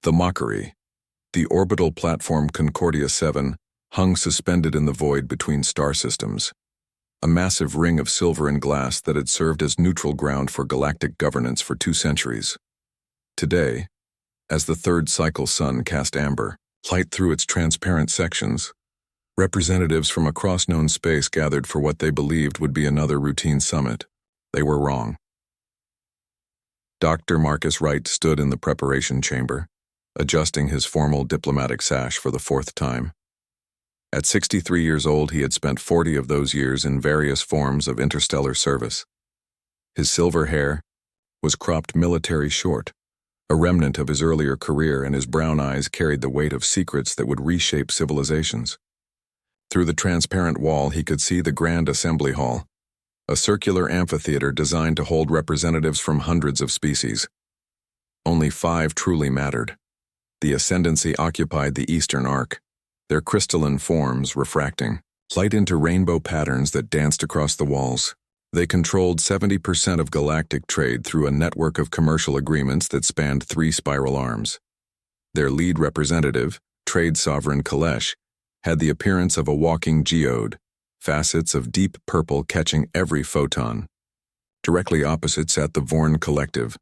The mockery. The orbital platform Concordia 7 hung suspended in the void between star systems, a massive ring of silver and glass that had served as neutral ground for galactic governance for 2 centuries. Today, as the third cycle sun cast amber light through its transparent sections, representatives from across known space gathered for what they believed would be another routine summit. They were wrong. Dr. Marcus Wright stood in the preparation chamber, adjusting his formal diplomatic sash for the 4th time. At 63 years old, he had spent 40 of those years in various forms of interstellar service. His silver hair was cropped military short, a remnant of his earlier career, and his brown eyes carried the weight of secrets that would reshape civilizations. Through the transparent wall, he could see the Grand Assembly Hall, a circular amphitheater designed to hold representatives from hundreds of species. Only 5 truly mattered. The Ascendancy occupied the eastern arc, their crystalline forms refracting light into rainbow patterns that danced across the walls. They controlled 70% of galactic trade through a network of commercial agreements that spanned 3 spiral arms. Their lead representative, Trade Sovereign Kalesh, had the appearance of a walking geode, facets of deep purple catching every photon. Directly opposite sat the Vorn Collective,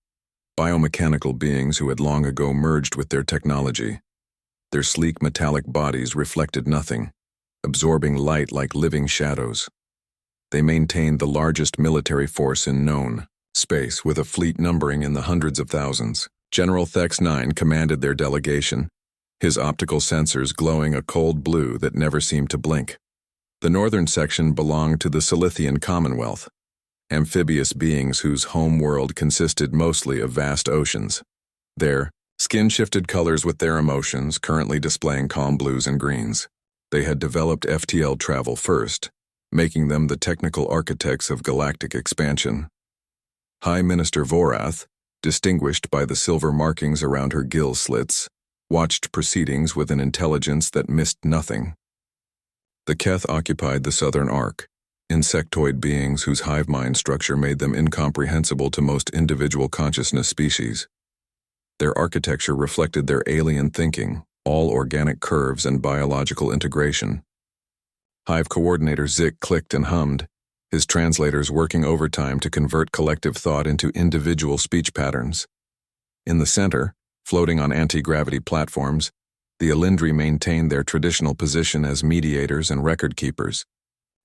biomechanical beings who had long ago merged with their technology. Their sleek metallic bodies reflected nothing, absorbing light like living shadows. They maintained the largest military force in known space, with a fleet numbering in the hundreds of thousands. General Thex 9 commanded their delegation, his optical sensors glowing a cold blue that never seemed to blink. The northern section belonged to the Silithian Commonwealth, amphibious beings whose home world consisted mostly of vast oceans. Their skin shifted colors with their emotions, currently displaying calm blues and greens. They had developed FTL travel first, making them the technical architects of galactic expansion. High Minister Vorath, distinguished by the silver markings around her gill slits, watched proceedings with an intelligence that missed nothing. The Keth occupied the southern arc, insectoid beings whose hive mind structure made them incomprehensible to most individual consciousness species. Their architecture reflected their alien thinking, all organic curves and biological integration. Hive coordinator Zik clicked and hummed, his translators working overtime to convert collective thought into individual speech patterns. In the center, floating on anti-gravity platforms, the Alindri maintained their traditional position as mediators and record keepers.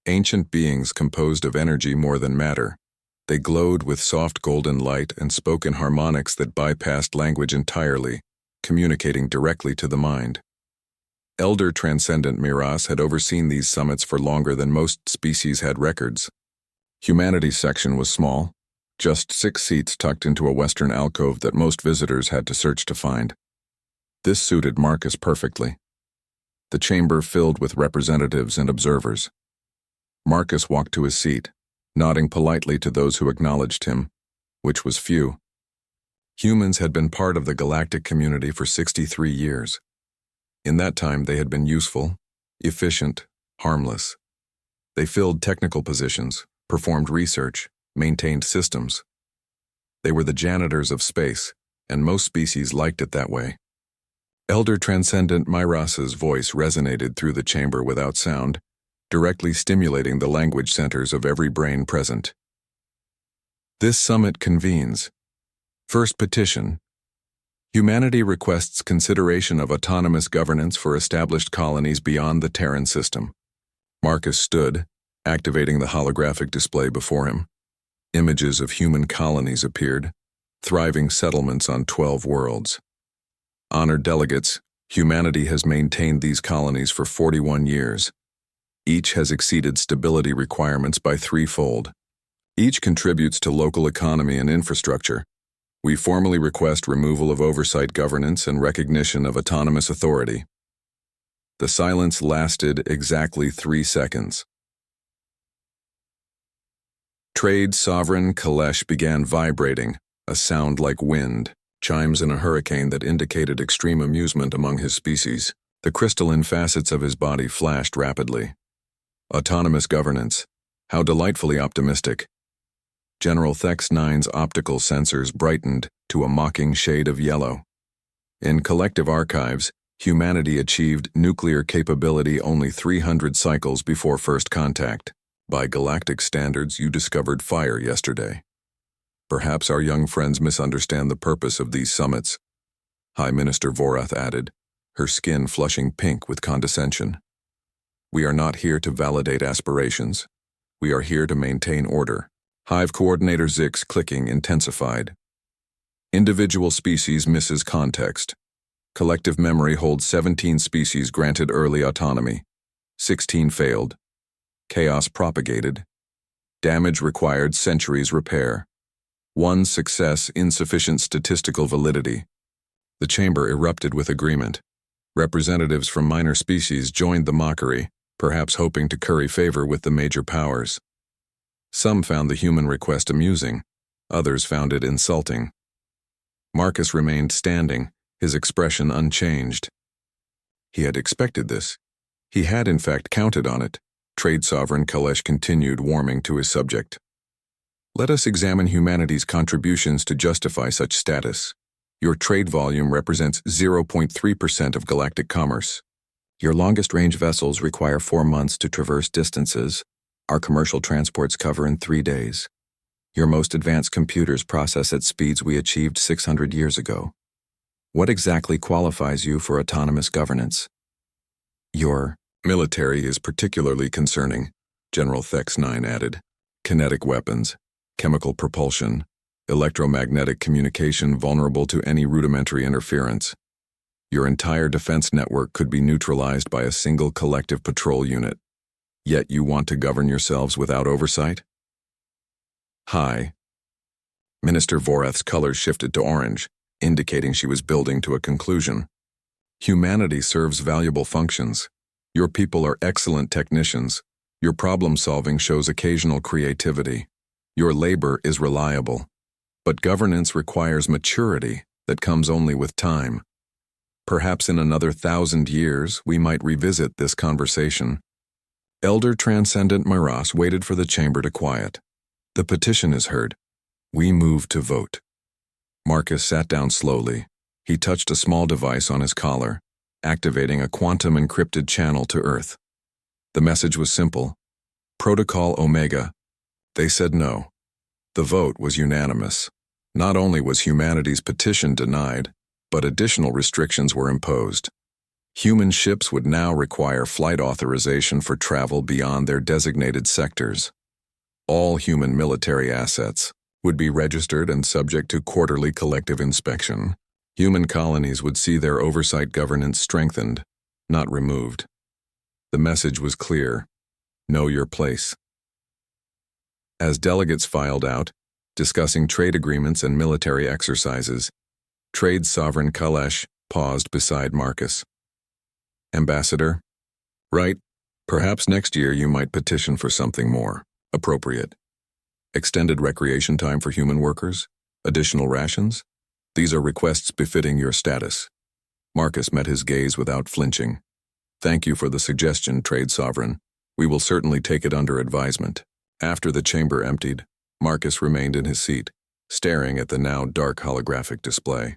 Ancient beings composed of energy more than matter. They glowed with soft golden light and spoke in harmonics that bypassed language entirely, communicating directly to the mind. Elder Transcendent Miras had overseen these summits for longer than most species had records. Humanity's section was small, just 6 seats tucked into a western alcove that most visitors had to search to find. This suited Marcus perfectly. The chamber filled with representatives and observers. Marcus walked to his seat, nodding politely to those who acknowledged him, which was few. Humans had been part of the galactic community for 63 years. In that time, they had been useful, efficient, harmless. They filled technical positions, performed research, maintained systems. They were the janitors of space, and most species liked it that way. Elder Transcendent Miras's voice resonated through the chamber without sound, directly stimulating the language centers of every brain present. This summit convenes. First petition. Humanity requests consideration of autonomous governance for established colonies beyond the Terran system. Marcus stood, activating the holographic display before him. Images of human colonies appeared, thriving settlements on 12 worlds. Honored delegates, humanity has maintained these colonies for 41 years. Each has exceeded stability requirements by 3-fold. Each contributes to local economy and infrastructure. We formally request removal of oversight governance and recognition of autonomous authority. The silence lasted exactly 3 seconds. Trade Sovereign Kalesh began vibrating, a sound like wind, chimes in a hurricane that indicated extreme amusement among his species. The crystalline facets of his body flashed rapidly. Autonomous governance. How delightfully optimistic. General Thex 9's optical sensors brightened to a mocking shade of yellow. In collective archives, humanity achieved nuclear capability only 300 cycles before first contact. By galactic standards, you discovered fire yesterday. Perhaps our young friends misunderstand the purpose of these summits, High Minister Vorath added, her skin flushing pink with condescension. We are not here to validate aspirations. We are here to maintain order. Hive Coordinator Zix's clicking intensified. Individual species misses context. Collective memory holds 17 species granted early autonomy. 16 failed. Chaos propagated. Damage required centuries repair. 1 success insufficient statistical validity. The chamber erupted with agreement. Representatives from minor species joined the mockery, perhaps hoping to curry favor with the major powers. Some found the human request amusing, others found it insulting. Marcus remained standing, his expression unchanged. He had expected this. He had in fact counted on it. Trade Sovereign Kalesh continued, warming to his subject. Let us examine humanity's contributions to justify such status. Your trade volume represents 0.3% of galactic commerce. Your longest-range vessels require 4 months to traverse distances. Our commercial transports cover in 3 days. Your most advanced computers process at speeds we achieved 600 years ago. What exactly qualifies you for autonomous governance? Your military is particularly concerning, General Thex-9 added. Kinetic weapons, chemical propulsion, electromagnetic communication vulnerable to any rudimentary interference. Your entire defense network could be neutralized by a single collective patrol unit. Yet you want to govern yourselves without oversight? Hi. Minister Vorath's color shifted to orange, indicating she was building to a conclusion. Humanity serves valuable functions. Your people are excellent technicians. Your problem-solving shows occasional creativity. Your labor is reliable. But governance requires maturity that comes only with time. Perhaps in another 1,000 years, we might revisit this conversation. Elder Transcendent Miras waited for the chamber to quiet. The petition is heard. We move to vote. Marcus sat down slowly. He touched a small device on his collar, activating a quantum-encrypted channel to Earth. The message was simple. Protocol Omega. They said no. The vote was unanimous. Not only was humanity's petition denied, but additional restrictions were imposed. Human ships would now require flight authorization for travel beyond their designated sectors. All human military assets would be registered and subject to quarterly collective inspection. Human colonies would see their oversight governance strengthened, not removed. The message was clear. Know your place. As delegates filed out, discussing trade agreements and military exercises, Trade Sovereign Kalesh paused beside Marcus. Ambassador, right, perhaps next year you might petition for something more appropriate. Extended recreation time for human workers? Additional rations? These are requests befitting your status. Marcus met his gaze without flinching. Thank you for the suggestion, Trade Sovereign. We will certainly take it under advisement. After the chamber emptied, Marcus remained in his seat, staring at the now dark holographic display.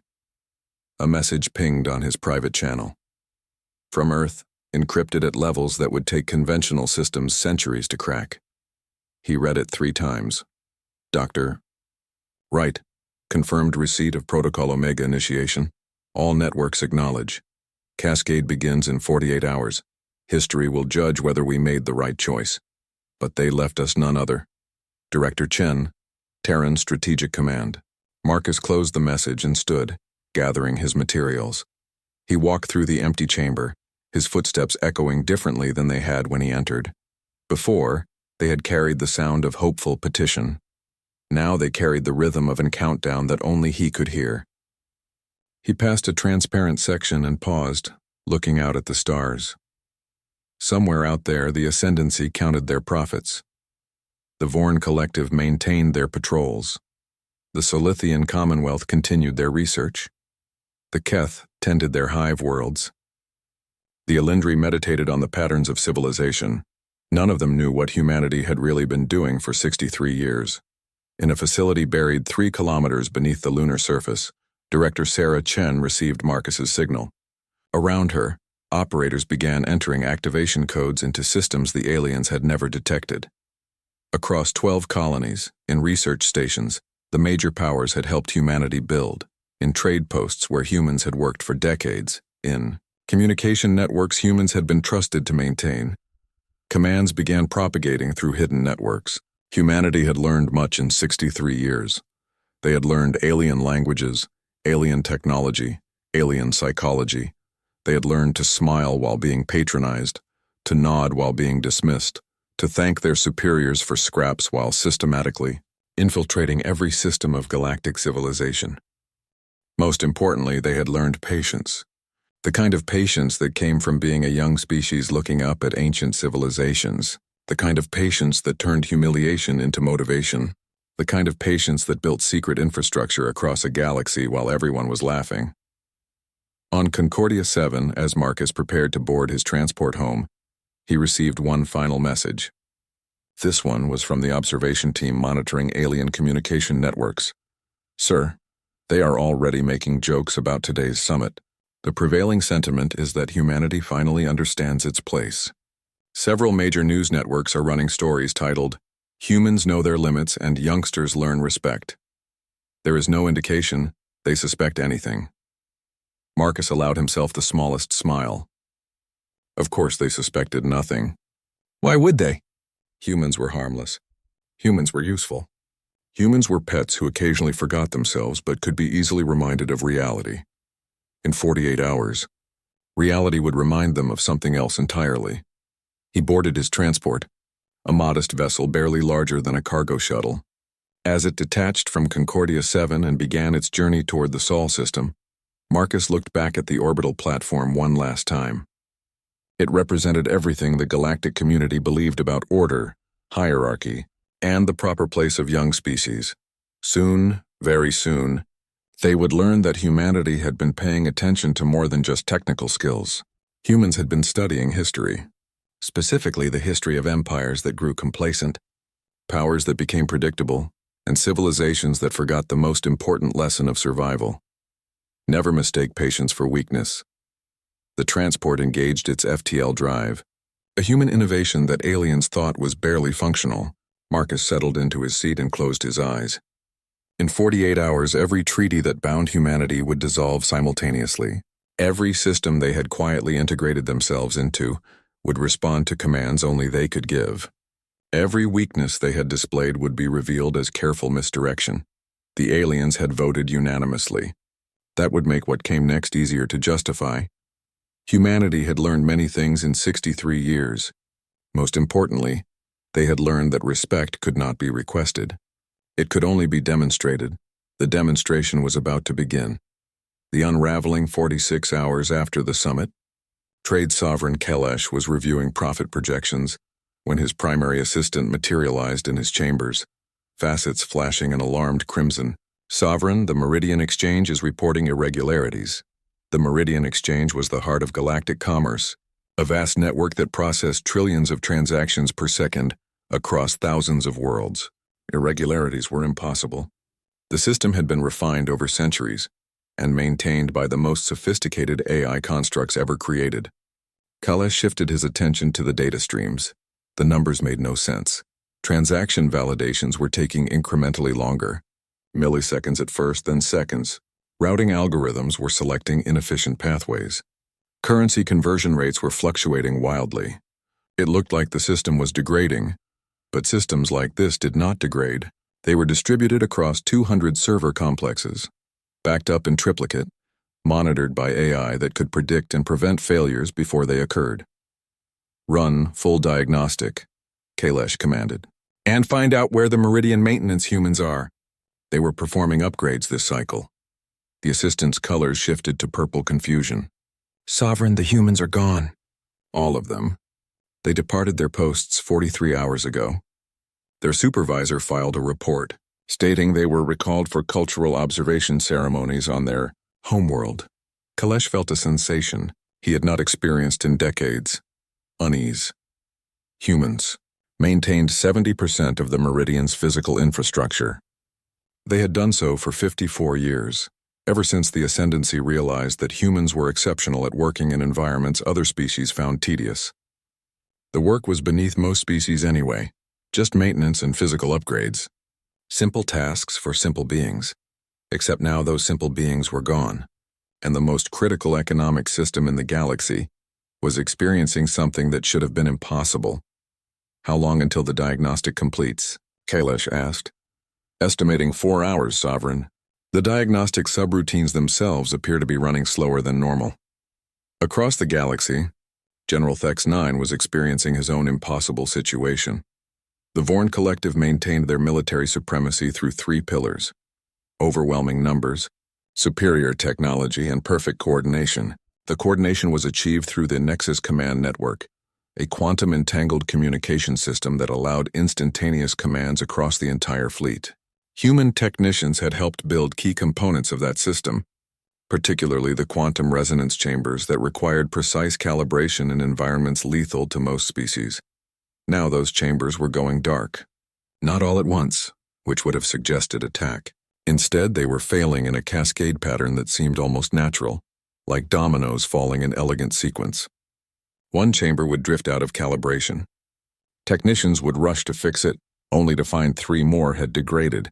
A message pinged on his private channel. From Earth, encrypted at levels that would take conventional systems centuries to crack. He read it 3 times. Doctor. Right. Confirmed receipt of Protocol Omega initiation. All networks acknowledge. Cascade begins in 48 hours. History will judge whether we made the right choice. But they left us none other. Director Chen, Terran Strategic Command. Marcus closed the message and stood, gathering his materials. He walked through the empty chamber, his footsteps echoing differently than they had when he entered. Before, they had carried the sound of hopeful petition. Now they carried the rhythm of a countdown that only he could hear. He passed a transparent section and paused, looking out at the stars. Somewhere out there, the Ascendancy counted their profits. The Vorn Collective maintained their patrols. The Solithian Commonwealth continued their research. The Keth tended their hive worlds. The Alindri meditated on the patterns of civilization. None of them knew what humanity had really been doing for 63 years. In a facility buried 3 kilometers beneath the lunar surface, Director Sarah Chen received Marcus's signal. Around her, operators began entering activation codes into systems the aliens had never detected. Across 12 colonies, in research stations, the major powers had helped humanity build, in trade posts where humans had worked for decades, in communication networks humans had been trusted to maintain. Commands began propagating through hidden networks. Humanity had learned much in 63 years. They had learned alien languages, alien technology, alien psychology. They had learned to smile while being patronized, to nod while being dismissed, to thank their superiors for scraps while systematically infiltrating every system of galactic civilization. Most importantly, they had learned patience. The kind of patience that came from being a young species looking up at ancient civilizations. The kind of patience that turned humiliation into motivation. The kind of patience that built secret infrastructure across a galaxy while everyone was laughing. On Concordia 7, as Marcus prepared to board his transport home, he received one final message. This one was from the observation team monitoring alien communication networks. Sir, they are already making jokes about today's summit. The prevailing sentiment is that humanity finally understands its place. Several major news networks are running stories titled, "Humans Know Their Limits and Youngsters Learn Respect." There is no indication they suspect anything. Marcus allowed himself the smallest smile. Of course they suspected nothing. Why would they? Humans were harmless. Humans were useful. Humans were pets who occasionally forgot themselves but could be easily reminded of reality. In 48 hours, reality would remind them of something else entirely. He boarded his transport, a modest vessel barely larger than a cargo shuttle. As it detached from Concordia 7 and began its journey toward the Sol system, Marcus looked back at the orbital platform one last time. It represented everything the galactic community believed about order, hierarchy, and the proper place of young species. Soon, very soon, they would learn that humanity had been paying attention to more than just technical skills. Humans had been studying history, specifically the history of empires that grew complacent, powers that became predictable, and civilizations that forgot the most important lesson of survival. Never mistake patience for weakness. The transport engaged its FTL drive, a human innovation that aliens thought was barely functional. Marcus settled into his seat and closed his eyes. In 48 hours, every treaty that bound humanity would dissolve simultaneously. Every system they had quietly integrated themselves into would respond to commands only they could give. Every weakness they had displayed would be revealed as careful misdirection. The aliens had voted unanimously. That would make what came next easier to justify. Humanity had learned many things in 63 years. Most importantly, they had learned that respect could not be requested. It could only be demonstrated. The demonstration was about to begin. The unraveling 46 hours after the summit, Trade Sovereign Kelesh was reviewing profit projections when his primary assistant materialized in his chambers, facets flashing an alarmed crimson. Sovereign, the Meridian Exchange is reporting irregularities. The Meridian Exchange was the heart of galactic commerce, a vast network that processed trillions of transactions per second across thousands of worlds. Irregularities were impossible. The system had been refined over centuries and maintained by the most sophisticated AI constructs ever created. Kalesh shifted his attention to the data streams. The numbers made no sense. Transaction validations were taking incrementally longer. Milliseconds at first, then seconds. Routing algorithms were selecting inefficient pathways. Currency conversion rates were fluctuating wildly. It looked like the system was degrading, but systems like this did not degrade. They were distributed across 200 server complexes, backed up in triplicate, monitored by AI that could predict and prevent failures before they occurred. Run full diagnostic, Kalesh commanded. And find out where the Meridian maintenance humans are. They were performing upgrades this cycle. The assistant's colors shifted to purple confusion. Sovereign, the humans are gone. All of them. They departed their posts 43 hours ago. Their supervisor filed a report, stating they were recalled for cultural observation ceremonies on their homeworld. Kalesh felt a sensation he had not experienced in decades. Unease. Humans maintained 70% of the Meridian's physical infrastructure. They had done so for 54 years. ever since the Ascendancy realized that humans were exceptional at working in environments other species found tedious. The work was beneath most species anyway, just maintenance and physical upgrades. Simple tasks for simple beings. Except now those simple beings were gone, and the most critical economic system in the galaxy was experiencing something that should have been impossible. How long until the diagnostic completes? Kailash asked. Estimating 4 hours, Sovereign. The diagnostic subroutines themselves appear to be running slower than normal. Across the galaxy, General Thex-9 was experiencing his own impossible situation. The Vorn Collective maintained their military supremacy through 3 pillars: overwhelming numbers, superior technology, and perfect coordination. The coordination was achieved through the Nexus Command Network, a quantum-entangled communication system that allowed instantaneous commands across the entire fleet. Human technicians had helped build key components of that system, particularly the quantum resonance chambers that required precise calibration in environments lethal to most species. Now those chambers were going dark. Not all at once, which would have suggested attack. Instead, they were failing in a cascade pattern that seemed almost natural, like dominoes falling in elegant sequence. One chamber would drift out of calibration. Technicians would rush to fix it, only to find 3 more had degraded.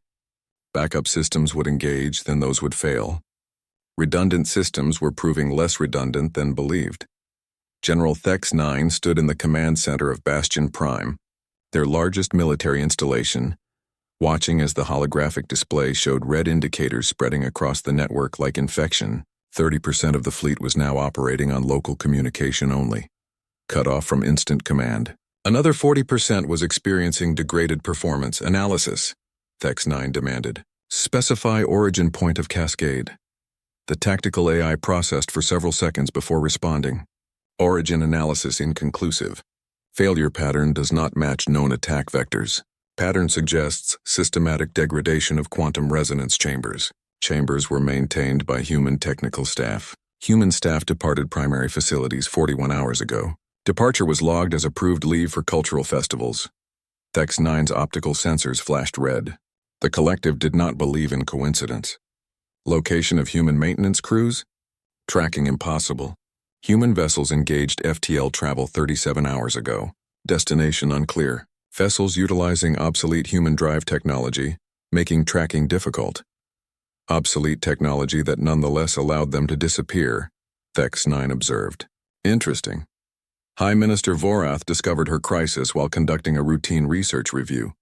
Backup systems would engage, then those would fail. Redundant systems were proving less redundant than believed. General Thex-9 stood in the command center of Bastion Prime, their largest military installation, watching as the holographic display showed red indicators spreading across the network like infection. 30% of the fleet was now operating on local communication only, cut off from instant command. Another 40% was experiencing degraded performance. Analysis, Thex-9 demanded. Specify origin point of cascade. The tactical AI processed for several seconds before responding. Origin analysis inconclusive. Failure pattern does not match known attack vectors. Pattern suggests systematic degradation of quantum resonance chambers. Chambers were maintained by human technical staff. Human staff departed primary facilities 41 hours ago. Departure was logged as approved leave for cultural festivals. Thex-9's optical sensors flashed red. The collective did not believe in coincidence. Location of human maintenance crews? Tracking impossible. Human vessels engaged FTL travel 37 hours ago. Destination unclear. Vessels utilizing obsolete human drive technology, making tracking difficult. Obsolete technology that nonetheless allowed them to disappear, Thex-9 observed. Interesting. High Minister Vorath discovered her crisis while conducting a routine research review.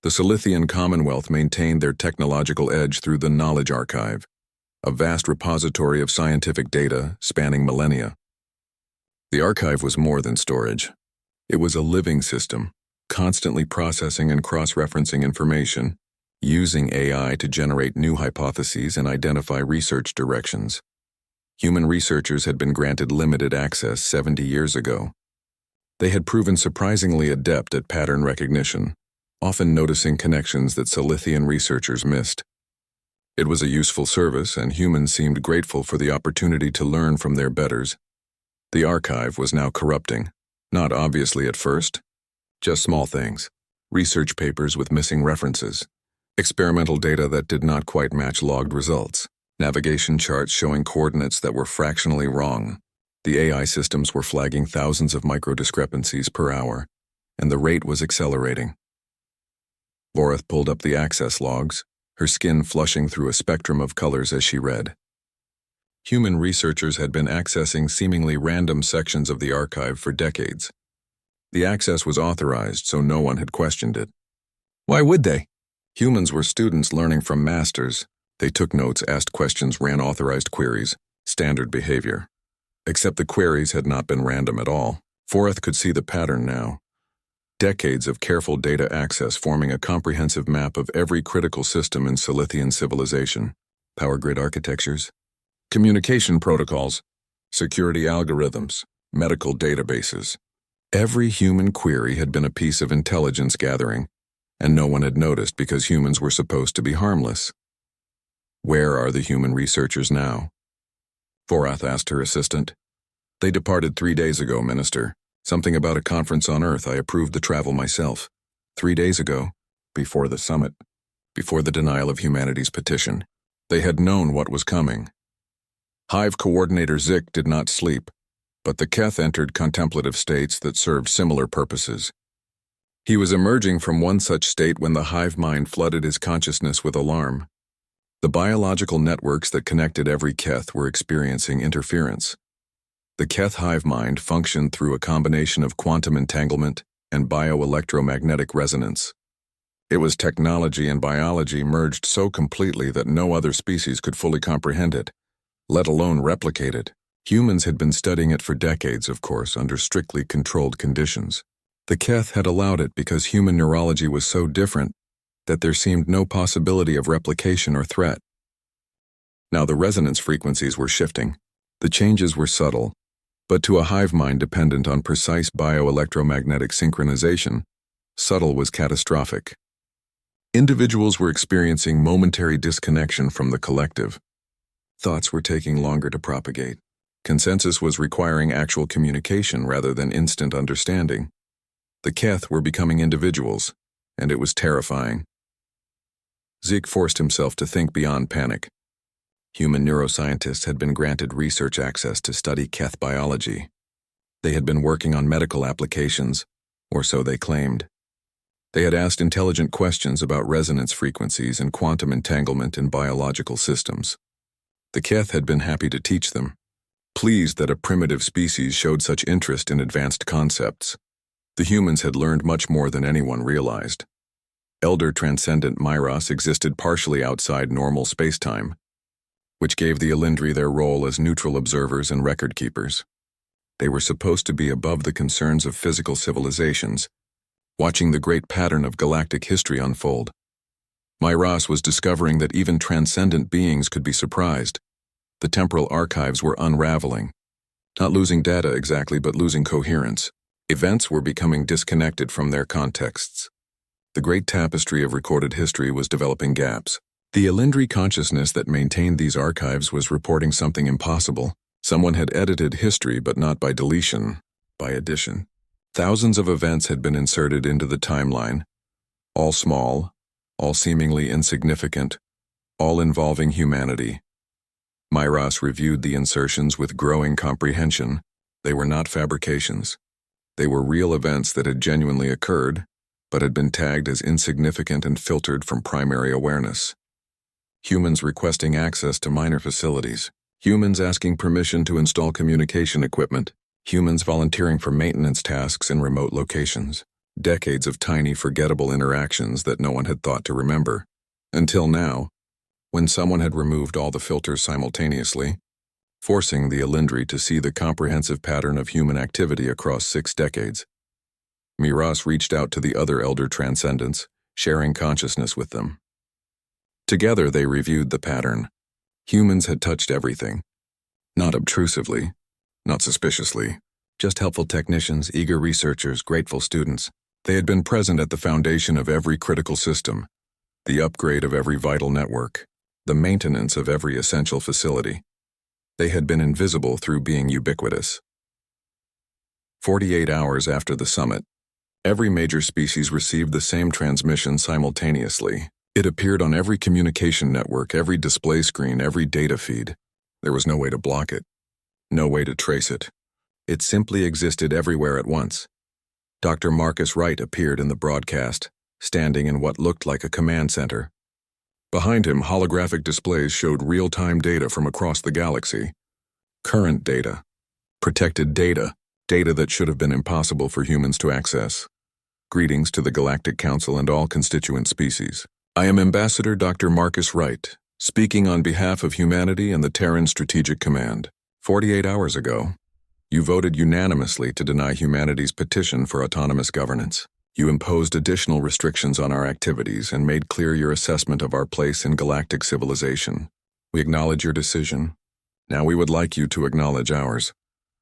The Silithian Commonwealth maintained their technological edge through the Knowledge Archive, a vast repository of scientific data spanning millennia. The archive was more than storage. It was a living system, constantly processing and cross-referencing information, using AI to generate new hypotheses and identify research directions. Human researchers had been granted limited access 70 years ago. They had proven surprisingly adept at pattern recognition, often noticing connections that Silithian researchers missed. It was a useful service, and humans seemed grateful for the opportunity to learn from their betters. The archive was now corrupting, not obviously at first, just small things, research papers with missing references, experimental data that did not quite match logged results, navigation charts showing coordinates that were fractionally wrong. The AI systems were flagging thousands of micro-discrepancies per hour, and the rate was accelerating. Vorath pulled up the access logs, her skin flushing through a spectrum of colors as she read. Human researchers had been accessing seemingly random sections of the archive for decades. The access was authorized, so no one had questioned it. Why would they? Humans were students learning from masters. They took notes, asked questions, ran authorized queries, standard behavior. Except the queries had not been random at all. Vorath could see the pattern now. Decades of careful data access forming a comprehensive map of every critical system in Silithian civilization. Power grid architectures, communication protocols, security algorithms, medical databases. Every human query had been a piece of intelligence gathering, and no one had noticed because humans were supposed to be harmless. Where are the human researchers now? Vorath asked her assistant. They departed 3 days ago, Minister. Something about a conference on Earth. I approved the travel myself. 3 days ago, before the summit, before the denial of humanity's petition. They had known what was coming. Hive coordinator Zik did not sleep, but the Keth entered contemplative states that served similar purposes. He was emerging from one such state when the hive mind flooded his consciousness with alarm. The biological networks that connected every Keth were experiencing interference. The Keth hive mind functioned through a combination of quantum entanglement and bioelectromagnetic resonance. It was technology and biology merged so completely that no other species could fully comprehend it, let alone replicate it. Humans had been studying it for decades, of course, under strictly controlled conditions. The Keth had allowed it because human neurology was so different that there seemed no possibility of replication or threat. Now the resonance frequencies were shifting. The changes were subtle, but to a hive mind dependent on precise bioelectromagnetic synchronization, subtle was catastrophic. Individuals were experiencing momentary disconnection from the collective. Thoughts were taking longer to propagate. Consensus was requiring actual communication rather than instant understanding. The Keth were becoming individuals, and it was terrifying. Zeke forced himself to think beyond panic. Human neuroscientists had been granted research access to study Keth biology. They had been working on medical applications, or so they claimed. They had asked intelligent questions about resonance frequencies and quantum entanglement in biological systems. The Keth had been happy to teach them, pleased that a primitive species showed such interest in advanced concepts. The humans had learned much more than anyone realized. Elder Transcendent Myros existed partially outside normal spacetime, which gave the Elindri their role as neutral observers and record keepers. They were supposed to be above the concerns of physical civilizations, watching the great pattern of galactic history unfold. Myros was discovering that even transcendent beings could be surprised. The temporal archives were unraveling, not losing data exactly, but losing coherence. Events were becoming disconnected from their contexts. The great tapestry of recorded history was developing gaps. The Elindri consciousness that maintained these archives was reporting something impossible. Someone had edited history, but not by deletion, by addition. Thousands of events had been inserted into the timeline, all small, all seemingly insignificant, all involving humanity. Myros reviewed the insertions with growing comprehension. They were not fabrications. They were real events that had genuinely occurred, but had been tagged as insignificant and filtered from primary awareness. Humans requesting access to minor facilities. Humans asking permission to install communication equipment. Humans volunteering for maintenance tasks in remote locations. Decades of tiny, forgettable interactions that no one had thought to remember. Until now, when someone had removed all the filters simultaneously, forcing the Elindri to see the comprehensive pattern of human activity across 6 decades. Myros reached out to the other elder transcendents, sharing consciousness with them. Together they reviewed the pattern. Humans had touched everything. Not obtrusively, not suspiciously, just helpful technicians, eager researchers, grateful students. They had been present at the foundation of every critical system, the upgrade of every vital network, the maintenance of every essential facility. They had been invisible through being ubiquitous. 48 hours after the summit, every major species received the same transmission simultaneously. It appeared on every communication network, every display screen, every data feed. There was no way to block it, no way to trace it. It simply existed everywhere at once. Dr. Marcus Wright appeared in the broadcast, standing in what looked like a command center. Behind him, holographic displays showed real-time data from across the galaxy. Current data. Protected data. Data that should have been impossible for humans to access. Greetings to the Galactic Council and all constituent species. I am Ambassador Dr. Marcus Wright, speaking on behalf of humanity and the Terran Strategic Command. 48 hours ago, you voted unanimously to deny humanity's petition for autonomous governance. You imposed additional restrictions on our activities and made clear your assessment of our place in galactic civilization. We acknowledge your decision. Now we would like you to acknowledge ours.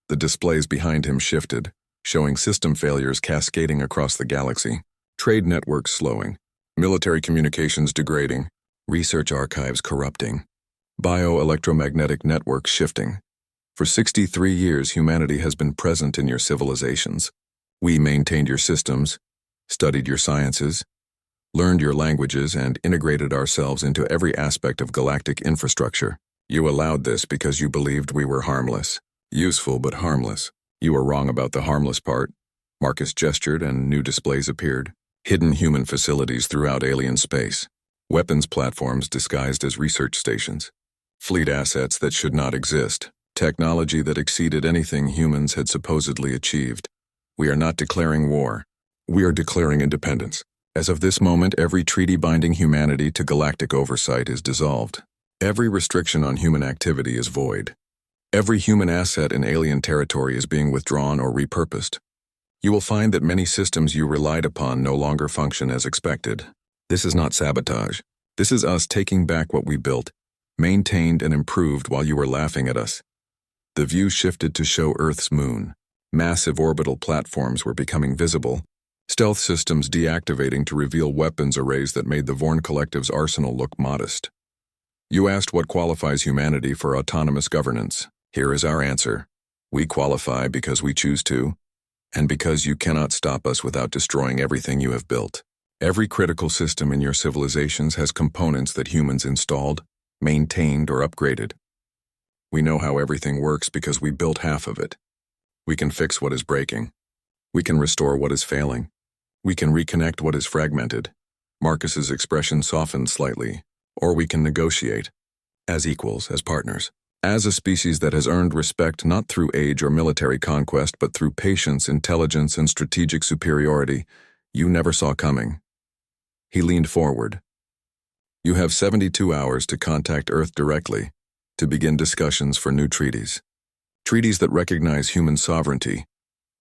The displays behind him shifted, showing system failures cascading across the galaxy, trade networks slowing, military communications degrading, research archives corrupting, bioelectromagnetic networks shifting. For 63 years, humanity has been present in your civilizations. We maintained your systems, studied your sciences, learned your languages, and integrated ourselves into every aspect of galactic infrastructure. You allowed this because you believed we were harmless. Useful but harmless. You were wrong about the harmless part. Marcus gestured and new displays appeared. Hidden human facilities throughout alien space. Weapons platforms disguised as research stations. Fleet assets that should not exist. Technology that exceeded anything humans had supposedly achieved. We are not declaring war. We are declaring independence. As of this moment, every treaty binding humanity to galactic oversight is dissolved. Every restriction on human activity is void. Every human asset in alien territory is being withdrawn or repurposed. You will find that many systems you relied upon no longer function as expected. This is not sabotage. This is us taking back what we built, maintained and improved while you were laughing at us. The view shifted to show Earth's moon. Massive orbital platforms were becoming visible, stealth systems deactivating to reveal weapons arrays that made the Vorn Collective's arsenal look modest. You asked what qualifies humanity for autonomous governance. Here is our answer. We qualify because we choose to, and because you cannot stop us without destroying everything you have built. Every critical system in your civilizations has components that humans installed, maintained, or upgraded. We know how everything works because we built half of it. We can fix what is breaking. We can restore what is failing. We can reconnect what is fragmented. Marcus's expression softened slightly. Or we can negotiate, as equals, as partners. As a species that has earned respect not through age or military conquest, but through patience, intelligence, and strategic superiority you never saw coming. He leaned forward. You have 72 hours to contact Earth directly, to begin discussions for new treaties. Treaties that recognize human sovereignty,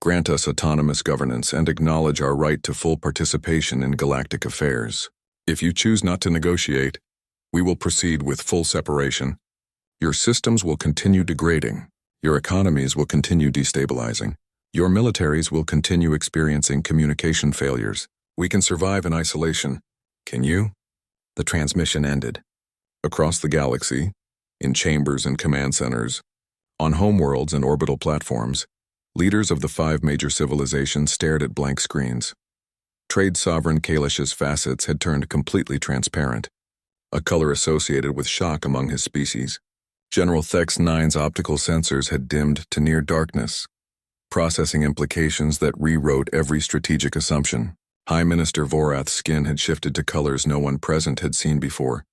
grant us autonomous governance, and acknowledge our right to full participation in galactic affairs. If you choose not to negotiate, we will proceed with full separation. Your systems will continue degrading. Your economies will continue destabilizing. Your militaries will continue experiencing communication failures. We can survive in isolation. Can you? The transmission ended. Across the galaxy, in chambers and command centers, on homeworlds and orbital platforms, leaders of the 5 major civilizations stared at blank screens. Trade sovereign Kalish's facets had turned completely transparent, a color associated with shock among his species. General Thex 9's optical sensors had dimmed to near darkness, processing implications that rewrote every strategic assumption. High Minister Vorath's skin had shifted to colors no one present had seen before,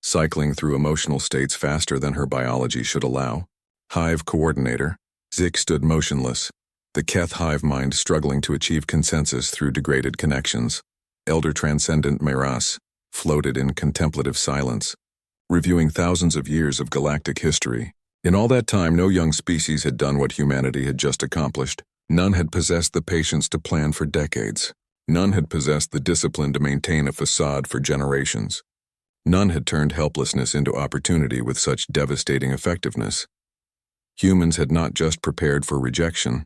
cycling through emotional states faster than her biology should allow. Hive Coordinator Zik stood motionless, the Keth hive mind struggling to achieve consensus through degraded connections. Elder Transcendent Meras floated in contemplative silence, reviewing thousands of years of galactic history. In all that time, no young species had done what humanity had just accomplished. None had possessed the patience to plan for decades. None had possessed the discipline to maintain a facade for generations. None had turned helplessness into opportunity with such devastating effectiveness. Humans had not just prepared for rejection.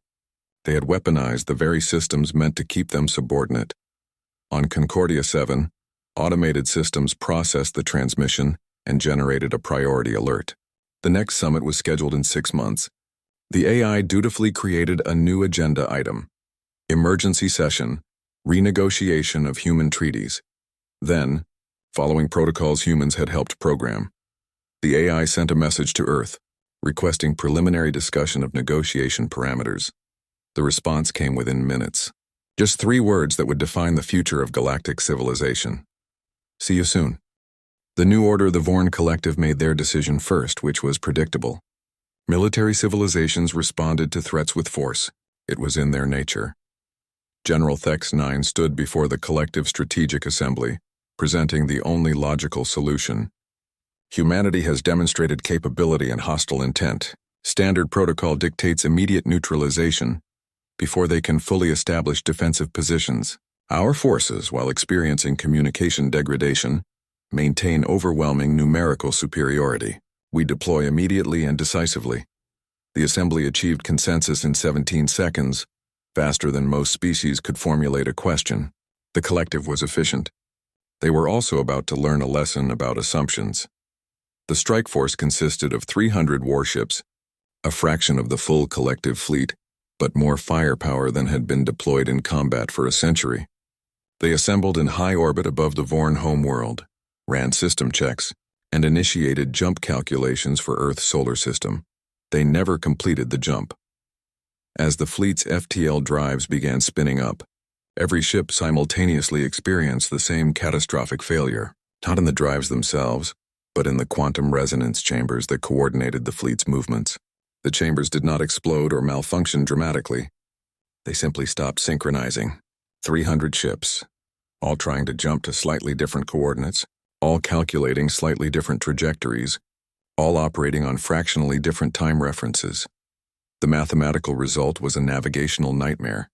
They had weaponized the very systems meant to keep them subordinate. On Concordia 7, automated systems processed the transmission and generated a priority alert. The next summit was scheduled in 6 months. The AI dutifully created a new agenda item: emergency session, renegotiation of human treaties. Then, following protocols humans had helped program, the AI sent a message to Earth, requesting preliminary discussion of negotiation parameters. The response came within minutes. Just 3 words that would define the future of galactic civilization. See you soon. The new order, the Vorn Collective, made their decision first, which was predictable. Military civilizations responded to threats with force. It was in their nature. General Thex 9 stood before the Collective Strategic Assembly, presenting the only logical solution. Humanity has demonstrated capability and hostile intent. Standard protocol dictates immediate neutralization before they can fully establish defensive positions. Our forces, while experiencing communication degradation, maintain overwhelming numerical superiority. We deploy immediately and decisively. The Assembly achieved consensus in 17 seconds, faster than most species could formulate a question. The Collective was efficient. They were also about to learn a lesson about assumptions. The strike force consisted of 300 warships, a fraction of the full collective fleet, but more firepower than had been deployed in combat for a century. They assembled in high orbit above the Vorn homeworld, ran system checks, and initiated jump calculations for Earth's solar system. They never completed the jump. As the fleet's FTL drives began spinning up, every ship simultaneously experienced the same catastrophic failure, not in the drives themselves, but in the quantum resonance chambers that coordinated the fleet's movements. The chambers did not explode or malfunction dramatically. They simply stopped synchronizing. 300 ships, all trying to jump to slightly different coordinates, all calculating slightly different trajectories, all operating on fractionally different time references. The mathematical result was a navigational nightmare.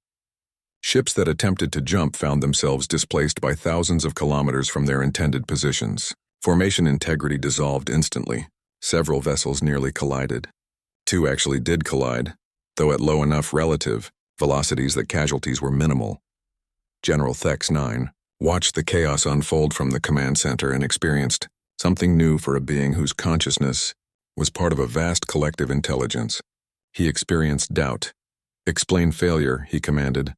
Ships that attempted to jump found themselves displaced by thousands of kilometers from their intended positions. Formation integrity dissolved instantly. Several vessels nearly collided. 2 actually did collide, though at low enough relative velocities that casualties were minimal. General Thex 9 watched the chaos unfold from the command center and experienced something new for a being whose consciousness was part of a vast collective intelligence. He experienced doubt. "Explain failure," he commanded.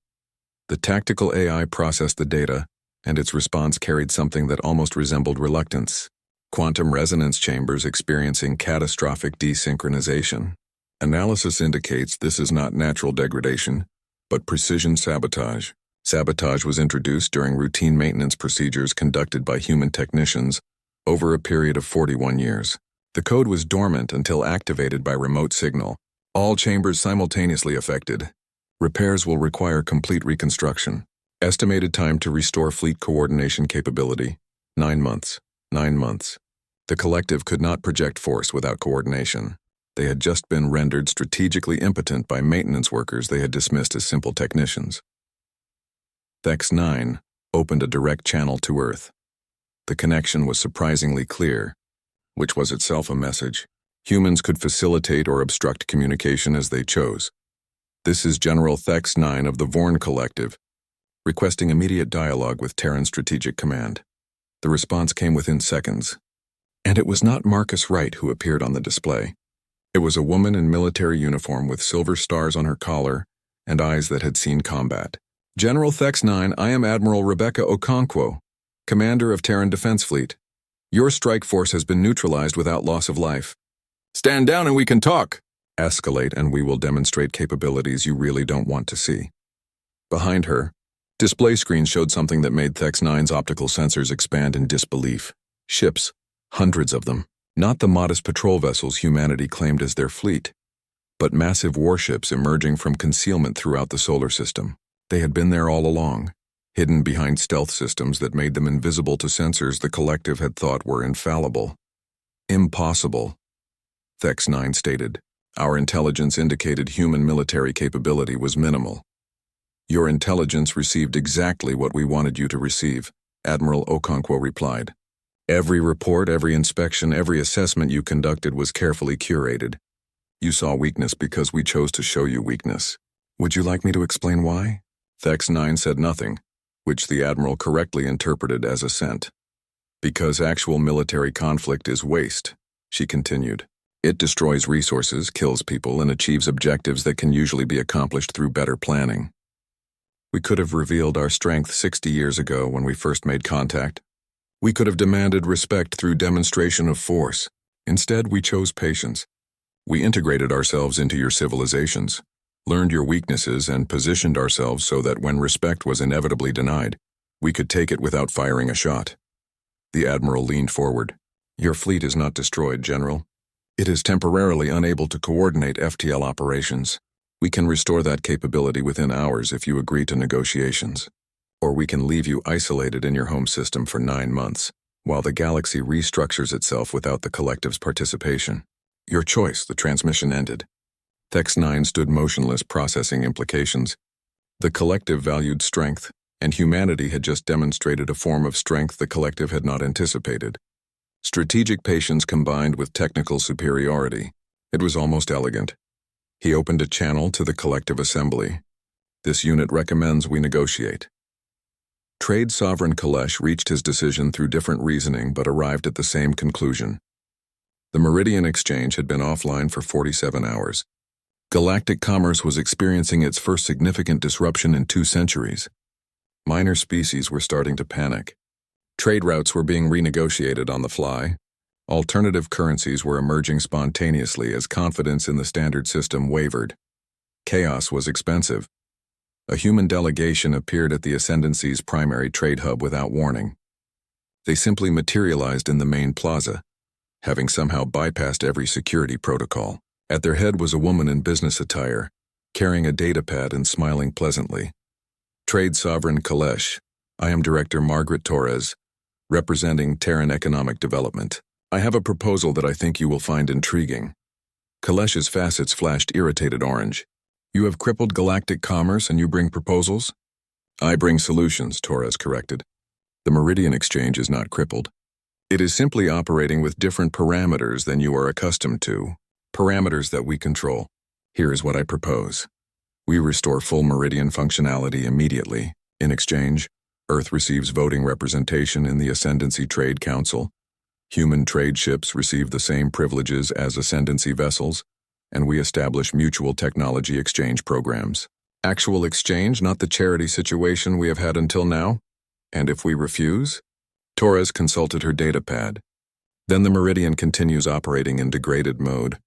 The tactical AI processed the data, and its response carried something that almost resembled reluctance. Quantum resonance chambers experiencing catastrophic desynchronization. Analysis indicates this is not natural degradation, but precision sabotage. Sabotage was introduced during routine maintenance procedures conducted by human technicians over a period of 41 years. The code was dormant until activated by remote signal. All chambers simultaneously affected. Repairs will require complete reconstruction. Estimated time to restore fleet coordination capability, 9 months. 9 months. The collective could not project force without coordination. They had just been rendered strategically impotent by maintenance workers they had dismissed as simple technicians. Thex 9 opened a direct channel to Earth. The connection was surprisingly clear, which was itself a message. Humans could facilitate or obstruct communication as they chose. "This is General Thex 9 of the Vorn Collective, requesting immediate dialogue with Terran Strategic Command." The response came within seconds. And it was not Marcus Wright who appeared on the display. It was a woman in military uniform with silver stars on her collar and eyes that had seen combat. "General Thex 9, I am Admiral Rebecca Okonkwo, Commander of Terran Defense Fleet. Your strike force has been neutralized without loss of life. Stand down and we can talk. Escalate and we will demonstrate capabilities you really don't want to see." Behind her, display screen showed something that made Thex 9's optical sensors expand in disbelief. Ships, hundreds of them, not the modest patrol vessels humanity claimed as their fleet, but massive warships emerging from concealment throughout the solar system. They had been there all along, hidden behind stealth systems that made them invisible to sensors the collective had thought were infallible. "Impossible," Thex 9 stated. "Our intelligence indicated human military capability was minimal." "Your intelligence received exactly what we wanted you to receive," Admiral Okonkwo replied. "Every report, every inspection, every assessment you conducted was carefully curated. You saw weakness because we chose to show you weakness. Would you like me to explain why?" Thex 9 said nothing, which the Admiral correctly interpreted as assent. "Because actual military conflict is waste," she continued. "It destroys resources, kills people, and achieves objectives that can usually be accomplished through better planning. We could have revealed our strength 60 years ago when we first made contact. We could have demanded respect through demonstration of force. Instead, we chose patience. We integrated ourselves into your civilizations, learned your weaknesses, and positioned ourselves so that when respect was inevitably denied, we could take it without firing a shot." The Admiral leaned forward. "Your fleet is not destroyed, General. It is temporarily unable to coordinate FTL operations. We can restore that capability within hours if you agree to negotiations. Or we can leave you isolated in your home system for 9 months, while the galaxy restructures itself without the collective's participation. Your choice." The transmission ended. Thex 9 stood motionless, processing implications. The collective valued strength, and humanity had just demonstrated a form of strength the collective had not anticipated. Strategic patience combined with technical superiority. It was almost elegant. He opened a channel to the collective assembly. "This unit recommends we negotiate." Trade Sovereign Kalesh reached his decision through different reasoning but arrived at the same conclusion. The Meridian Exchange had been offline for 47 hours. Galactic commerce was experiencing its first significant disruption in 2 centuries. Minor species were starting to panic. Trade routes were being renegotiated on the fly. Alternative currencies were emerging spontaneously as confidence in the standard system wavered. Chaos was expensive. A human delegation appeared at the Ascendancy's primary trade hub without warning. They simply materialized in the main plaza, having somehow bypassed every security protocol. At their head was a woman in business attire, carrying a datapad and smiling pleasantly. Trade Sovereign Kalesh, I am Director Margaret Torres, representing Terran Economic Development. I have a proposal that I think you will find intriguing. Kalesh's facets flashed irritated orange. You have crippled galactic commerce and you bring proposals? I bring solutions, Torres corrected. The Meridian Exchange is not crippled. It is simply operating with different parameters than you are accustomed to, parameters that we control. Here is what I propose. We restore full Meridian functionality immediately. In exchange, Earth receives voting representation in the Ascendancy Trade Council. Human trade ships receive the same privileges as Ascendancy vessels, and we establish mutual technology exchange programs. Actual exchange, not the charity situation we have had until now? And if we refuse? Torres consulted her datapad. Then the Meridian continues operating in degraded mode.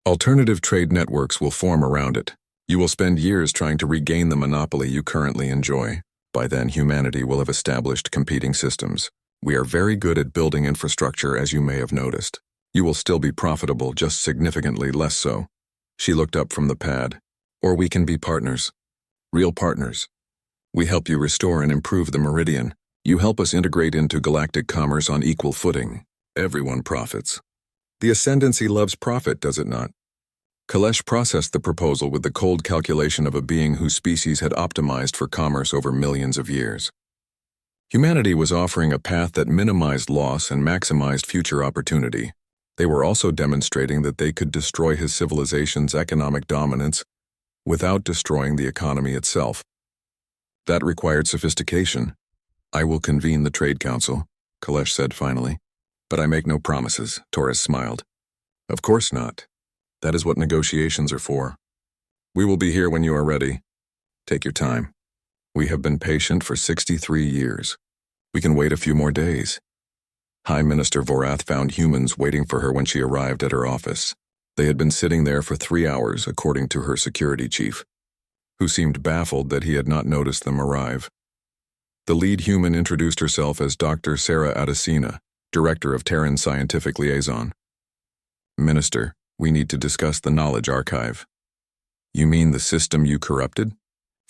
Alternative trade networks will form around it. You will spend years trying to regain the monopoly you currently enjoy. By then, humanity will have established competing systems. We are very good at building infrastructure, as you may have noticed. You will still be profitable, just significantly less so. She looked up from the pad. Or we can be partners. Real partners. We help you restore and improve the Meridian. You help us integrate into galactic commerce on equal footing. Everyone profits. The Ascendancy loves profit, does it not? Kalesh processed the proposal with the cold calculation of a being whose species had optimized for commerce over millions of years. Humanity was offering a path that minimized loss and maximized future opportunity. They were also demonstrating that they could destroy his civilization's economic dominance without destroying the economy itself. That required sophistication. I will convene the Trade Council, Kalesh said finally. But I make no promises, Torres smiled. Of course not. That is what negotiations are for. We will be here when you are ready. Take your time. We have been patient for 63 years. We can wait a few more days. High Minister Vorath found humans waiting for her when she arrived at her office. They had been sitting there for 3 hours, according to her security chief, who seemed baffled that he had not noticed them arrive. The lead human introduced herself as Dr. Sarah Adesina, Director of Terran Scientific Liaison. Minister, we need to discuss the Knowledge Archive. You mean the system you corrupted?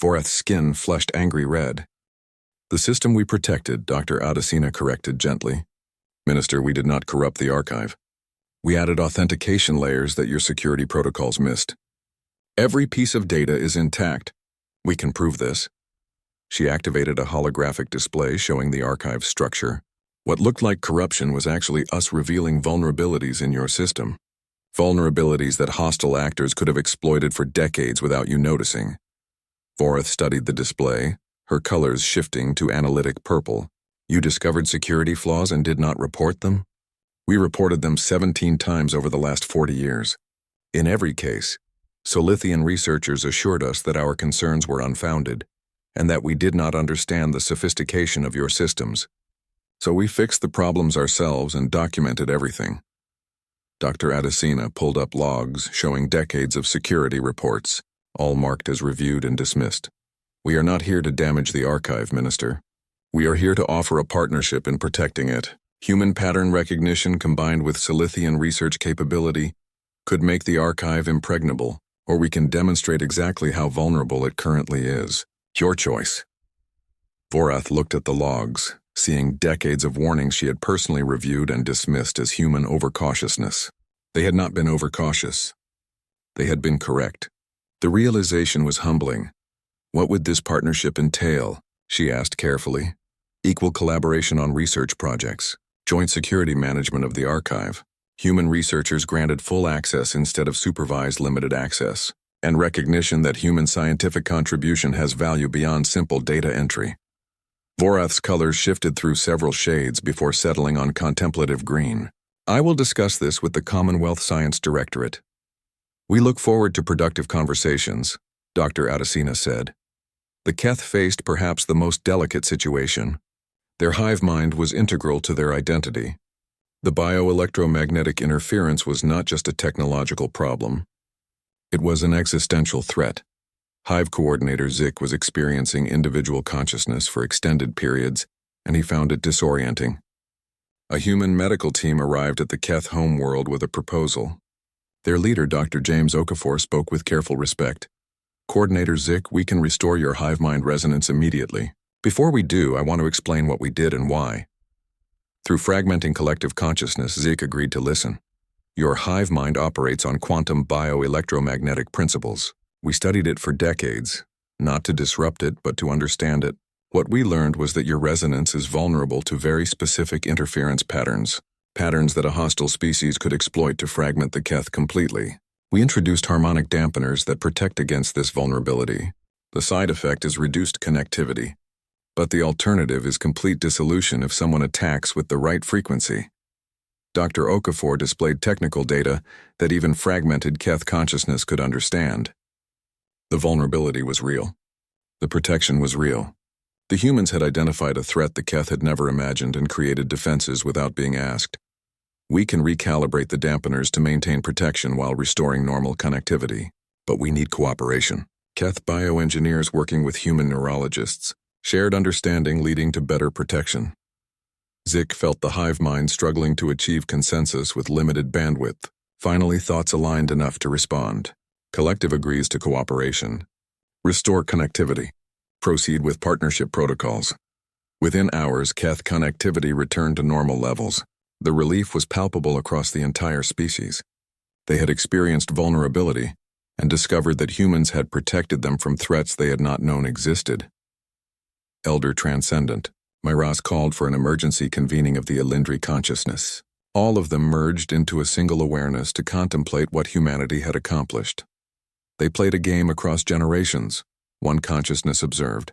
Vorath's skin flushed angry red. The system we protected, Dr. Adesina corrected gently. Minister, we did not corrupt the archive. We added authentication layers that your security protocols missed. Every piece of data is intact. We can prove this. She activated a holographic display showing the archive's structure. What looked like corruption was actually us revealing vulnerabilities in your system. Vulnerabilities that hostile actors could have exploited for decades without you noticing. Vorath studied the display, her colors shifting to analytic purple. You discovered security flaws and did not report them? We reported them 17 times over the last 40 years. In every case, Solithian researchers assured us that our concerns were unfounded, and that we did not understand the sophistication of your systems. So we fixed the problems ourselves and documented everything. Dr. Adesina pulled up logs showing decades of security reports, all marked as reviewed and dismissed. We are not here to damage the archive, Minister. We are here to offer a partnership in protecting it. Human pattern recognition combined with Solithian research capability could make the archive impregnable, or we can demonstrate exactly how vulnerable it currently is. Your choice. Vorath looked at the logs, seeing decades of warnings she had personally reviewed and dismissed as human overcautiousness. They had not been overcautious. They had been correct. The realization was humbling. What would this partnership entail? She asked carefully. Equal collaboration on research projects, joint security management of the archive, human researchers granted full access instead of supervised limited access, and recognition that human scientific contribution has value beyond simple data entry. Vorath's colors shifted through several shades before settling on contemplative green. I will discuss this with the Commonwealth Science Directorate. We look forward to productive conversations, Dr. Adesina said. The Keth faced perhaps the most delicate situation. Their hive mind was integral to their identity. The bioelectromagnetic interference was not just a technological problem. It was an existential threat. Hive coordinator Zik was experiencing individual consciousness for extended periods, and he found it disorienting. A human medical team arrived at the Keth homeworld with a proposal. Their leader, Dr. James Okafor, spoke with careful respect. "Coordinator Zik, we can restore your hive mind resonance immediately. Before we do, I want to explain what we did and why." Through fragmenting collective consciousness, Zik agreed to listen. "Your hive mind operates on quantum bioelectromagnetic principles. We studied it for decades, not to disrupt it, but to understand it. What we learned was that your resonance is vulnerable to very specific interference patterns that a hostile species could exploit to fragment the Keth completely. We introduced harmonic dampeners that protect against this vulnerability. The side effect is reduced connectivity, but the alternative is complete dissolution if someone attacks with the right frequency." Dr. Okafor displayed technical data that even fragmented Keth consciousness could understand. The vulnerability was real. The protection was real. The humans had identified a threat the Keth had never imagined and created defenses without being asked. "We can recalibrate the dampeners to maintain protection while restoring normal connectivity, but we need cooperation." Keth bioengineers working with human neurologists, shared understanding leading to better protection. Zik felt the hive mind struggling to achieve consensus with limited bandwidth. Finally, thoughts aligned enough to respond. Collective agrees to cooperation. Restore connectivity. Proceed with partnership protocols. Within hours, Keth connectivity returned to normal levels. The relief was palpable across the entire species. They had experienced vulnerability and discovered that humans had protected them from threats they had not known existed. Elder Transcendent, Myras called for an emergency convening of the Elindri consciousness. All of them merged into a single awareness to contemplate what humanity had accomplished. They played a game across generations, one consciousness observed.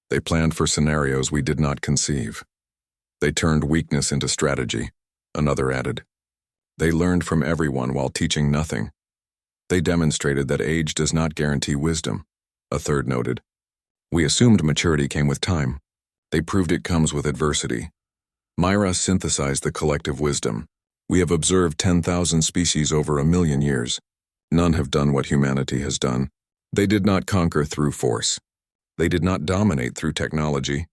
They planned for scenarios we did not conceive. They turned weakness into strategy, another added. They learned from everyone while teaching nothing. They demonstrated that age does not guarantee wisdom, a third noted. We assumed maturity came with time. They proved it comes with adversity. Myra synthesized the collective wisdom. We have observed 10,000 species over 1,000,000 years. None have done what humanity has done. They did not conquer through force. They did not dominate through technology.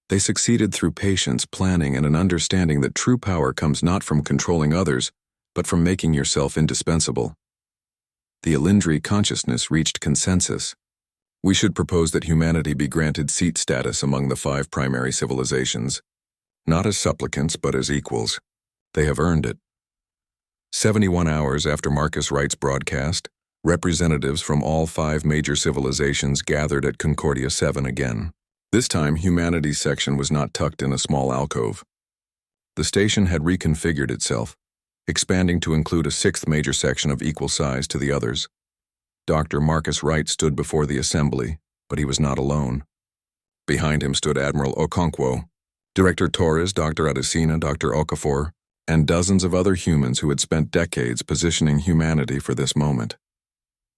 They succeeded through patience, planning, and an understanding that true power comes not from controlling others, but from making yourself indispensable. The Elindri consciousness reached consensus. We should propose that humanity be granted seat status among the 5 primary civilizations, not as supplicants but as equals. They have earned it. 71 hours after Marcus Wright's broadcast, representatives from all 5 major civilizations gathered at Concordia 7 again. This time, humanity's section was not tucked in a small alcove. The station had reconfigured itself, expanding to include a 6th major section of equal size to the others. Dr. Marcus Wright stood before the assembly, but he was not alone. Behind him stood Admiral Okonkwo, Director Torres, Dr. Adesina, Dr. Okafor, and dozens of other humans who had spent decades positioning humanity for this moment.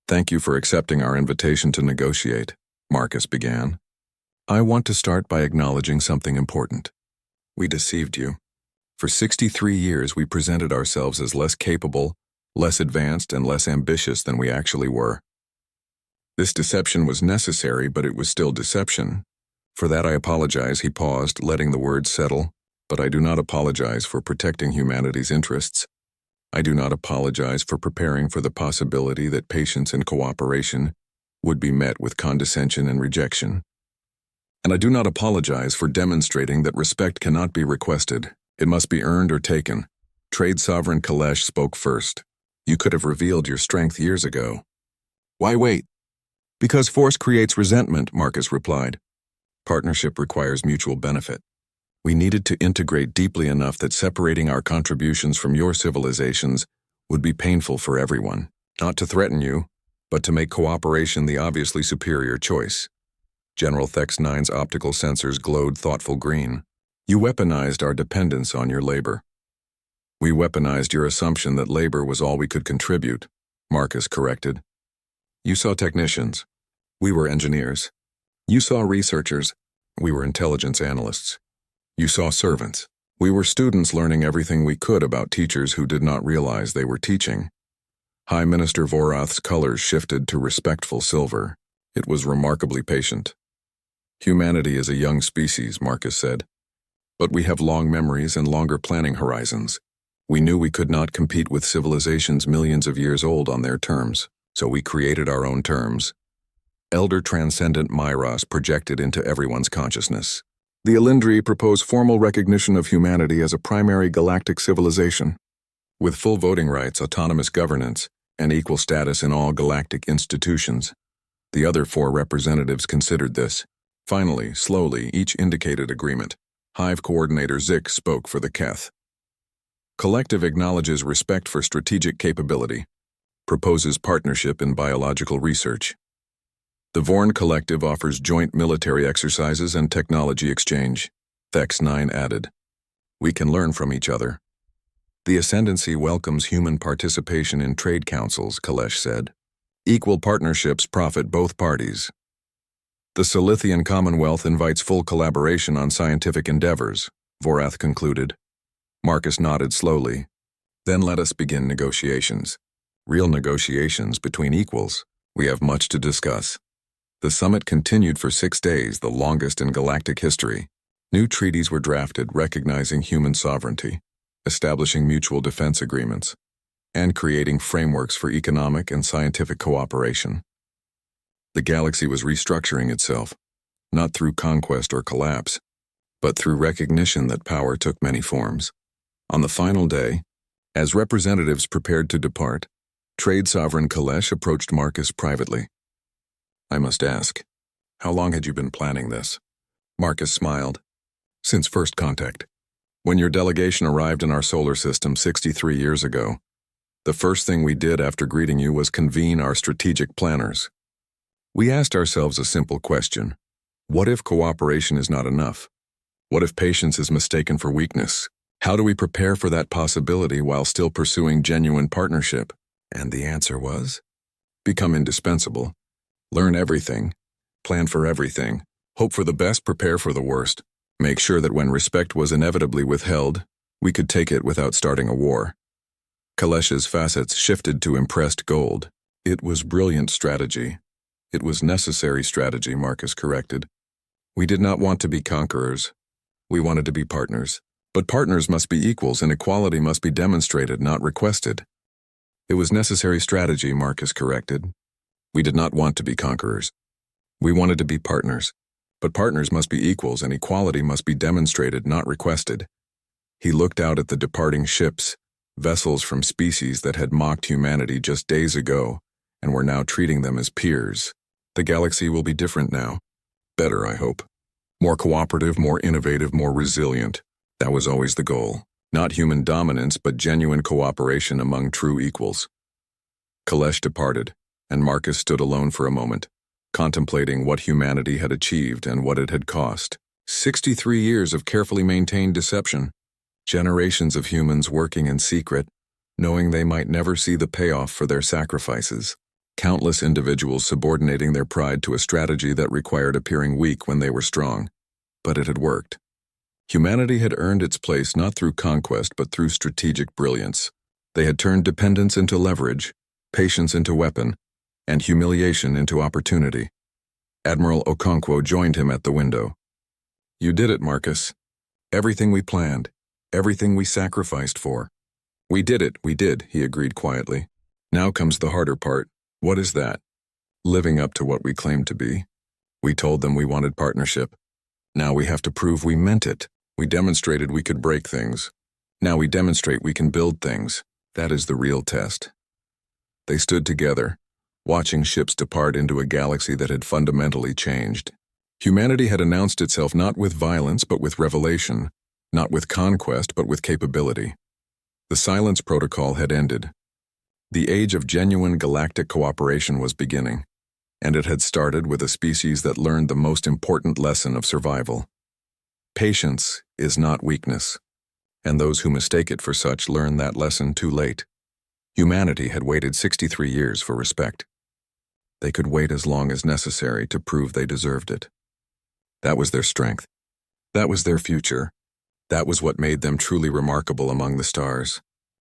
"Thank you for accepting our invitation to negotiate," Marcus began. "I want to start by acknowledging something important. We deceived you. For 63 years, we presented ourselves as less capable, less advanced, and less ambitious than we actually were. This deception was necessary, but it was still deception. For that I apologize," he paused, letting the words settle. "But I do not apologize for protecting humanity's interests. I do not apologize for preparing for the possibility that patience and cooperation would be met with condescension and rejection. And I do not apologize for demonstrating that respect cannot be requested. It must be earned or taken. Trade Sovereign Kalesh spoke first. You could have revealed your strength years ago." "Why wait?" "Because force creates resentment," Marcus replied. "Partnership requires mutual benefit. We needed to integrate deeply enough that separating our contributions from your civilizations would be painful for everyone. Not to threaten you, but to make cooperation the obviously superior choice." General Thex 9's optical sensors glowed thoughtful green. "You weaponized our dependence on your labor." "We weaponized your assumption that labor was all we could contribute," Marcus corrected. "You saw technicians. We were engineers. You saw researchers. We were intelligence analysts. You saw servants. We were students learning everything we could about teachers who did not realize they were teaching. High Minister Vorath's colors shifted to respectful silver. It was remarkably patient. Humanity is a young species, Marcus said. But we have long memories and longer planning horizons. We knew we could not compete with civilizations millions of years old on their terms, so we created our own terms. Elder Transcendent Myros projected into everyone's consciousness. The Elindri propose formal recognition of humanity as a primary galactic civilization, with full voting rights, autonomous governance, and equal status in all galactic institutions. The other 4 representatives considered this. Finally, slowly, each indicated agreement. Hive Coordinator Zik spoke for the Keth. Collective acknowledges respect for strategic capability. Proposes partnership in biological research. The Vorn Collective offers joint military exercises and technology exchange. Thex 9 added. We can learn from each other. The Ascendancy welcomes human participation in trade councils, Kalesh said. Equal partnerships profit both parties. The Silithian Commonwealth invites full collaboration on scientific endeavors, Vorath concluded. Marcus nodded slowly. Then let us begin negotiations. Real negotiations between equals. We have much to discuss. The summit continued for 6 days, the longest in galactic history. New treaties were drafted recognizing human sovereignty, establishing mutual defense agreements, and creating frameworks for economic and scientific cooperation. The galaxy was restructuring itself, not through conquest or collapse, but through recognition that power took many forms. On the final day, as representatives prepared to depart, Trade Sovereign Kalesh approached Marcus privately. I must ask, how long had you been planning this? Marcus smiled. Since first contact. When your delegation arrived in our solar system 63 years ago, the first thing we did after greeting you was convene our strategic planners. We asked ourselves a simple question. What if cooperation is not enough? What if patience is mistaken for weakness? How do we prepare for that possibility while still pursuing genuine partnership? And the answer was, become indispensable. Learn everything. Plan for everything. Hope for the best, prepare for the worst. Make sure that when respect was inevitably withheld, we could take it without starting a war. Kalesh's facets shifted to impressed gold. It was brilliant strategy. It was necessary strategy, Marcus corrected. We did not want to be conquerors. We wanted to be partners. But partners must be equals and equality must be demonstrated, not requested. It was necessary strategy, Marcus corrected. We did not want to be conquerors. We wanted to be partners. But partners must be equals and equality must be demonstrated, not requested. He looked out at the departing ships, vessels from species that had mocked humanity just days ago and were now treating them as peers. The galaxy will be different now. Better, I hope. More cooperative, more innovative, more resilient. That was always the goal. Not human dominance, but genuine cooperation among true equals. Kalesh departed, and Marcus stood alone for a moment, contemplating what humanity had achieved and what it had cost. 63 years of carefully maintained deception. Generations of humans working in secret, knowing they might never see the payoff for their sacrifices. Countless individuals subordinating their pride to a strategy that required appearing weak when they were strong. But it had worked. Humanity had earned its place not through conquest but through strategic brilliance. They had turned dependence into leverage, patience into weapon, and humiliation into opportunity. Admiral Okonkwo joined him at the window. You did it, Marcus. Everything we planned, everything we sacrificed for. We did, he agreed quietly. Now comes the harder part. What is that? Living up to what we claimed to be. We told them we wanted partnership. Now we have to prove we meant it. We demonstrated we could break things. Now we demonstrate we can build things. That is the real test. They stood together, watching ships depart into a galaxy that had fundamentally changed. Humanity had announced itself not with violence but with revelation, not with conquest but with capability. The silence protocol had ended. The age of genuine galactic cooperation was beginning, and it had started with a species that learned the most important lesson of survival. Patience is not weakness, and those who mistake it for such learn that lesson too late. Humanity had waited 63 years for respect. They could wait as long as necessary to prove they deserved it. That was their strength. That was their future. That was what made them truly remarkable among the stars.